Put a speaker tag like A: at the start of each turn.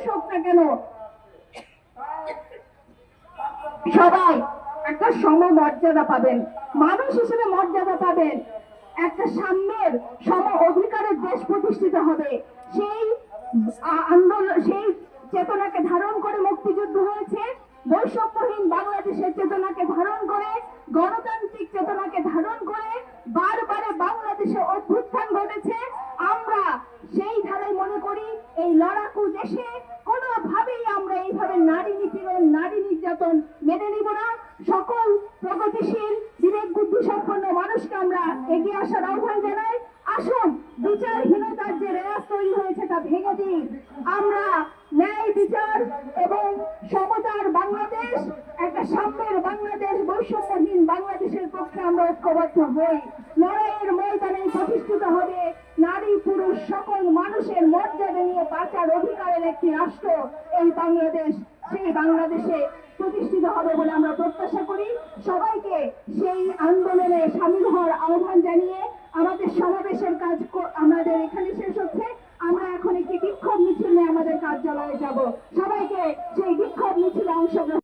A: হোক না কেন সবাই একটা সমমর্যাদা পাবেন, মানুষ হিসেবে মর্যাদা পাবেন, একটা সাম্যের সম অধিকারের দেশ প্রতিষ্ঠিত হবে। সেই আন্দোলন, সেই চেতনাকে ধারণ করে মুক্তিযুদ্ধ হয়েছে। বৈষম্যহীন বাংলাদেশের চেতনাকে ধারণ করে, গণতান্ত্রিক চেতনাকে ধারণ করে বারবারে বাংলাদেশে অভ্যুত্থান ঘটেছে। আমরা সেই ধারায় মনে করি এই লড়াকু দেশে কোনোভাবেই আমরা এইভাবে নারী নিপীড়ন, নারী নির্যাতন মেনে নিব না। সকল প্রগতিশীল বিবেক বুদ্ধি সম্পন্ন মানুষকে আমরা এগিয়ে আসার আহ্বান জানাই। আসুন, বিচারহীনতার যে রেওয়াজ তৈরি হয়েছে তা ভেঙে দিই। আমরা ন্যায় বিচার এবং সমতার বাংলাদেশ, একটা সাম্যের বাংলাদেশ, বৈষম্যহীন বাংলাদেশের পক্ষে আমরা ঐক্যবদ্ধ হই। লড়াইয়ের ময়দানে প্রতিষ্ঠিত হবে নারী পুরুষ সকল মানুষের মর্যাদা নিয়ে বাঁচার অধিকারের একটি রাষ্ট্র এই বাংলাদেশ। সেই বাংলাদেশে প্রতিষ্ঠিত হবে বলে আমরা প্রত্যাশা করি। সবাইকে সেই আন্দোলনে সামিল হওয়ার আহ্বান জানিয়ে আমাদের সমাবেশের কাজ আমাদের এখানে শেষ হচ্ছে। আমরা এখন একটি বিক্ষোভ মিছিল নিয়ে আমাদের কার্যালয়ে যাব। সবাইকে সেই বিক্ষোভ মিছিলে অংশগ্রহণ